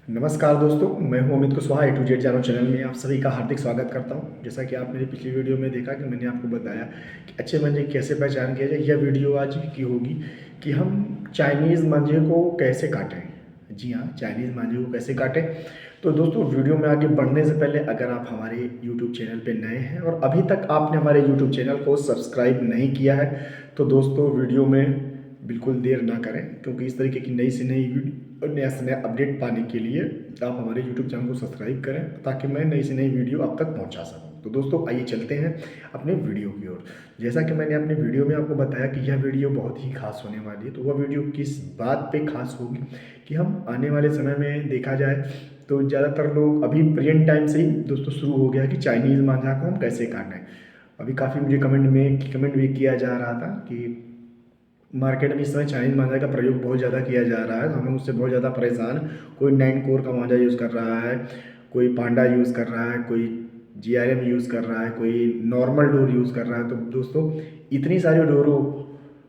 नमस्कार दोस्तों, मैं हूं Amit Kushwaha A to Z जानो चैनल में आप सभी का हार्दिक स्वागत करता हूं। जैसा कि आप मेरी पिछली वीडियो में देखा कि मैंने आपको बताया कि अच्छे मांझे कैसे पहचान किया जाए। यह वीडियो आज की होगी कि हम चाइनीज़ मांझे को कैसे काटें। जी हाँ, चाइनीज़ मांझे को कैसे काटें। तो दोस्तों, वीडियो में आगे बढ़ने से पहले अगर आप हमारे यूट्यूब चैनल पर नए हैं और अभी तक आपने हमारे यूट्यूब चैनल को सब्सक्राइब नहीं किया है तो दोस्तों वीडियो में बिल्कुल देर ना करें, क्योंकि इस तरीके की नई से नई वीडियो नया से नया अपडेट पाने के लिए आप हमारे यूट्यूब चैनल को सब्सक्राइब करें ताकि मैं नई से नई वीडियो आप तक पहुंचा सकूं। तो दोस्तों, आइए चलते हैं अपने वीडियो की ओर। जैसा कि मैंने अपने वीडियो में आपको बताया कि यह वीडियो बहुत ही खास होने वाली है, तो वह वीडियो किस बात पे खास होगी कि हम आने वाले समय में देखा जाए तो ज़्यादातर लोग अभी प्रेजेंट टाइम से ही दोस्तों शुरू हो गया कि चाइनीज़ मांझा को हम कैसे काटें। अभी काफ़ी मुझे कमेंट भी किया जा रहा था कि मार्केट में इस समय चाइनीज़ मांझा का प्रयोग बहुत ज़्यादा किया जा रहा है, तो हमें उससे बहुत ज़्यादा परेशान। कोई 9 कोर का मांझा यूज़ कर रहा है, कोई पांडा यूज़ कर रहा है, कोई जीआरएम यूज़ कर रहा है, कोई नॉर्मल डोर यूज़ कर रहा है। तो दोस्तों, इतनी सारी डोरों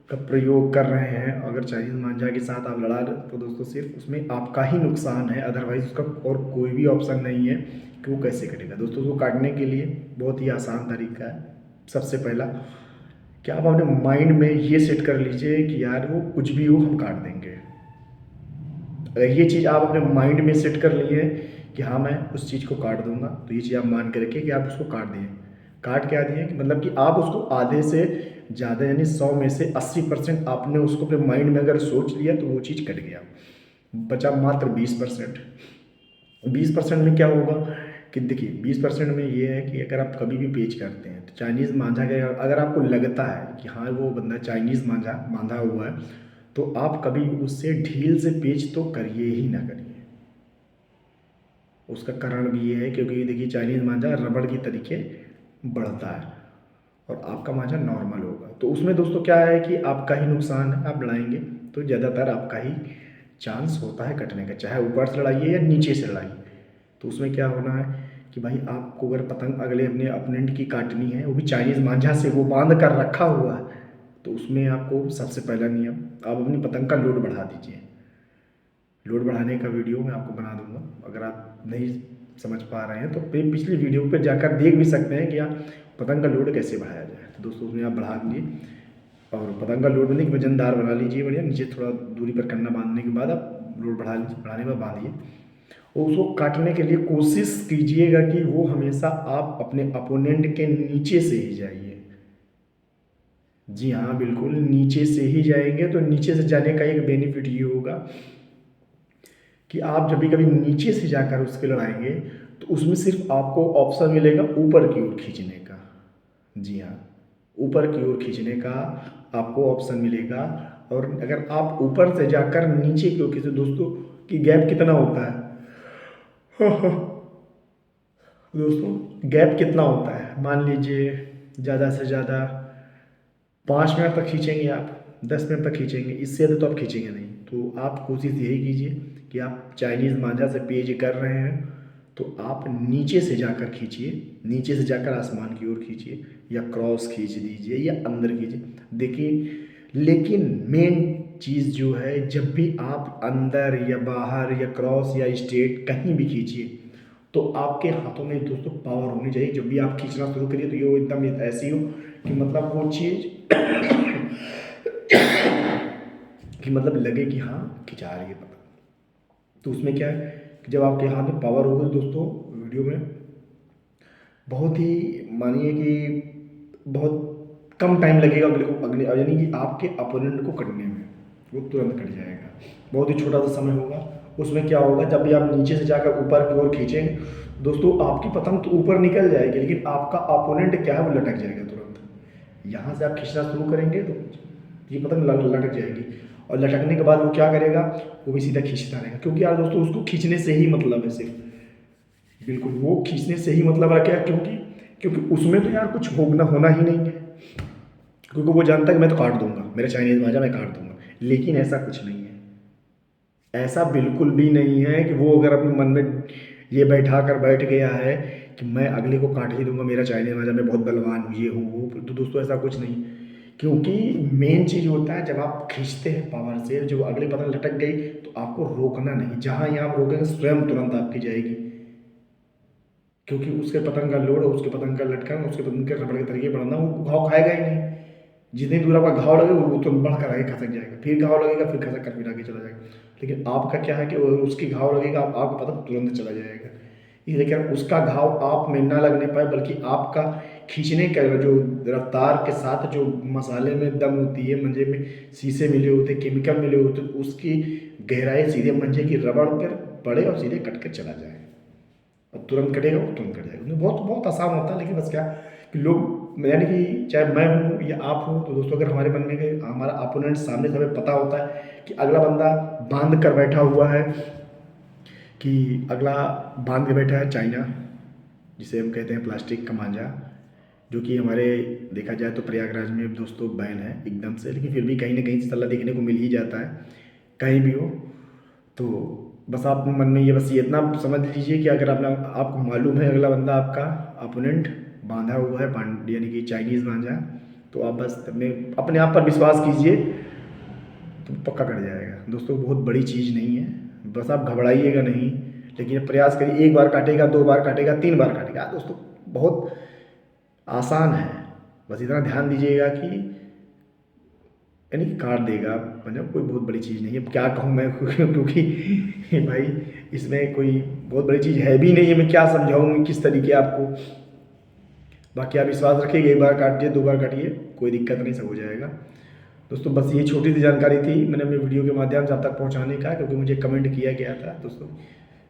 का प्रयोग कर रहे हैं, अगर चाइनीज़ मांझा के साथ आप लड़ा रहे तो दोस्तों सिर्फ उसमें आपका ही नुकसान है, अदरवाइज़ उसका और कोई भी ऑप्शन नहीं है कि वो कैसे कटेगा। दोस्तों, उसको काटने के लिए बहुत ही आसान तरीका है। सबसे पहला कि आप अपने माइंड में ये सेट कर लीजिए कि यार वो कुछ भी हो हम काट देंगे। अगर ये चीज़ आप अपने माइंड में सेट कर लिए कि हाँ मैं उस चीज़ को काट दूंगा, तो ये चीज़ आप मान के रखिए कि आप उसको काट दिए। काट क्या दिए कि मतलब कि आप उसको आधे से ज़्यादा यानी 100 में से 80% आपने उसको अपने माइंड में अगर सोच लिया तो वो चीज़ कट गया। बचा मात्र 20%। 20% में क्या होगा कि देखिए, 20% में ये है कि अगर आप कभी भी पेच करते हैं तो चाइनीज़ मांझा का अगर आपको लगता है कि हाँ वो बंदा चाइनीज़ मांझा बांधा हुआ है, तो आप कभी उससे ढील से पेच तो करिए ही ना करिए। उसका कारण भी ये है क्योंकि देखिए, चाइनीज़ मांझा रबड़ की तरीके बढ़ता है और आपका मांझा नॉर्मल होगा, तो उसमें दोस्तों क्या है कि आपका ही नुकसान है। आप लड़ाएंगे तो ज़्यादातर आपका ही चांस होता है कटने का, चाहे ऊपर से लड़ाइए या नीचे से लड़ाइए। तो उसमें क्या होना है कि भाई आपको अगर पतंग अगले अपने अपोनेंट की काटनी है, वो भी चाइनीज़ मांझा से वो बांध कर रखा हुआ है, तो उसमें आपको सबसे पहला नियम, आप अपनी पतंग का लोड बढ़ा दीजिए। लोड बढ़ाने का वीडियो मैं आपको बना दूंगा, अगर आप नहीं समझ पा रहे हैं तो पिछली वीडियो पर जाकर देख भी सकते हैं कि आप पतंग का लोड कैसे बढ़ाया जाए। तो दोस्तों, उसमें आप बढ़ा दीजिए और पतंग का लोड बंदी वजनदार बना लीजिए बढ़िया, नीचे थोड़ा दूरी पर करना, बांधने के बाद आप लोड बढ़ा लीजिए, बढ़ाने के बाद बांधिए और उसको काटने के लिए कोशिश कीजिएगा कि वो हमेशा आप अपने अपोनेंट के नीचे से ही जाइए। जी हाँ, बिल्कुल नीचे से ही जाएंगे तो नीचे से जाने का एक बेनिफिट ये होगा कि आप जब भी कभी नीचे से जाकर उसके लड़ाएंगे तो उसमें सिर्फ आपको ऑप्शन मिलेगा ऊपर की ओर खींचने का। जी हाँ, ऊपर की ओर खींचने का आपको ऑप्शन मिलेगा। और अगर आप ऊपर से जाकर नीचे की ओर खींचे दोस्तों, कि गैप कितना होता है दोस्तों, गैप कितना होता है, मान लीजिए ज़्यादा से ज़्यादा 5 मिनट तक खींचेंगे आप, 10 मिनट तक खींचेंगे, इससे ज़्यादा तो आप खींचेंगे नहीं। तो आप कोशिश यही कीजिए कि आप चाइनीज़ मांझा से पेज कर रहे हैं तो आप नीचे से जाकर खींचिए, नीचे से जाकर आसमान की ओर खींचिए या क्रॉस खींच दीजिए या अंदर खींचिए। देखिए, लेकिन मेन चीज़ जो है, जब भी आप अंदर या बाहर या क्रॉस या स्ट्रेट कहीं भी खींचिए तो आपके हाथों में दोस्तों पावर होनी चाहिए। जब भी आप खींचना शुरू करिए तो ये एकदम ऐसी हो कि मतलब वो चीज़ कि मतलब लगे कि हाँ खिंचा रही है पता। तो उसमें क्या है कि जब आपके हाथ में पावर होगी दोस्तों, वीडियो में बहुत ही, मानिए कि बहुत कम टाइम लगेगा अगले यानी कि आपके अपोनेंट को कटने में, वो तुरंत कट जाएगा। बहुत ही छोटा सा समय होगा। उसमें क्या होगा, जब भी आप नीचे से जाकर ऊपर की ओर खींचेंगे दोस्तों, आपकी पतंग तो ऊपर निकल जाएगी लेकिन आपका अपोनेंट क्या है वो लटक जाएगा तुरंत। यहाँ से आप खींचना शुरू करेंगे तो ये पतंग लटक जाएगी और लटकने के बाद वो क्या करेगा, वो भी सीधा खींचता रहेगा, क्योंकि यार दोस्तों उसको खींचने से ही मतलब है सिर्फ, बिल्कुल वो खींचने से ही मतलब रखेगा। क्योंकि क्योंकि उसमें तो यार कुछ होना होना ही नहीं है, क्योंकि वो जानता है कि मैं तो काट दूंगा, मेरा चाइनीज मांझा मैं काट दूंगा। लेकिन ऐसा कुछ नहीं है, ऐसा बिल्कुल भी नहीं है कि वो अगर अपने मन में ये बैठा कर बैठ गया है कि मैं अगले को काट ही दूंगा, मेरा चाइनीज मांझा मैं बहुत बलवान हूँ, ये हूँ वो। तो दोस्तों ऐसा कुछ नहीं, क्योंकि मेन चीज़ होता है जब आप खींचते हैं पावर से, जो अगली पतंग लटक गई तो आपको रोकना नहीं, जहाँ यहाँ आप रोकेंगे स्वयं तुरंत आपकी जाएगी, क्योंकि उसके पतंग का लोड, उसके पतंग का लटकन, उसके पतंग के रबड़ के तरीके बढ़ना, वो घाव खाएगा ही नहीं। जितनी दूर आपका घाव लगे वो तुरंत बढ़कर आगे खसक जाएगा, फिर घाव लगेगा, फिर खसक कर फिर आगे चला जाएगा। लेकिन आपका क्या है कि उसकी घाव लगेगा, आपका पतंग तुरंत चला जाएगा। ये लेकिन उसका घाव आप में ना लगने पाए, बल्कि आपका खींचने का जो रफ्तार के साथ जो मसाले में दम होती है, मंजे में शीशे मिले होते, केमिकल मिले होते, उसकी गहराई सीधे मंजे की रबड़ पर पड़े और सीधे कट कर चला जाए, और तुरंत कटेगा वो तुरंत कट जाएगा। बहुत बहुत आसान होता है, लेकिन बस क्या कि लोग, यानी कि चाहे मैं हूँ या आप हो, तो दोस्तों अगर हमारे मन में हमारा अपोनेंट सामने से हमें पता होता है कि अगला बंदा बांध कर बैठा हुआ है, कि अगला बांध के बैठा है चाइना, जिसे हम कहते हैं प्लास्टिक का मांझा, जो कि हमारे देखा जाए तो प्रयागराज में दोस्तों बैन है एकदम से, लेकिन फिर भी कहीं ना कहीं इंशाल्लाह देखने को मिल ही जाता है कहीं भी हो। तो बस आप मन में ये इतना समझ लीजिए कि अगर आपको मालूम है अगला बंदा आपका अपोनेंट बांधा हुआ है, यानी कि चाइनीज़ मांझा, तो आप बस अपने आप पर विश्वास कीजिए, तो पक्का कट जाएगा। दोस्तों बहुत बड़ी चीज़ नहीं है, बस आप घबराइएगा नहीं, लेकिन प्रयास करिए, एक बार काटेगा, दो बार काटेगा, तीन बार काटेगा, दोस्तों बहुत आसान है। बस इतना ध्यान दीजिएगा कि यानी कि काट देगा, मतलब कोई बहुत बड़ी चीज़ नहीं है। क्या कहूँ मैं क्योंकि भाई इसमें कोई बहुत बड़ी चीज़ है भी नहीं है, मैं क्या समझाऊँ किस तरीके आपको। बाकी आप विश्वास रखिएगा, एक बार काटिए, दो बार काटिए, कोई दिक्कत नहीं, सब हो जाएगा। दोस्तों बस ये छोटी सी जानकारी थी, मैंने अपने वीडियो के माध्यम से आप तक पहुंचाने का, क्योंकि मुझे कमेंट किया गया था। दोस्तों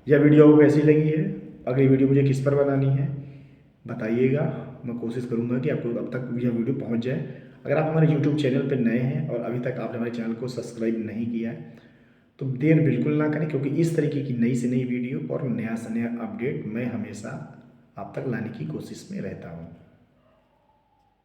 यह वीडियो आपको कैसी लगी है, अगली वीडियो मुझे किस पर बनानी है बताइएगा, मैं कोशिश करूंगा कि आपको अब तक यह वीडियो पहुंच जाए। अगर आप हमारे यूट्यूब चैनल पर नए हैं और अभी तक आपने हमारे चैनल को सब्सक्राइब नहीं किया है, तो देर बिल्कुल ना करें, क्योंकि इस तरीके की नई से नई वीडियो और नया से नया अपडेट मैं हमेशा आप तक लाने की कोशिश में रहता हूँ।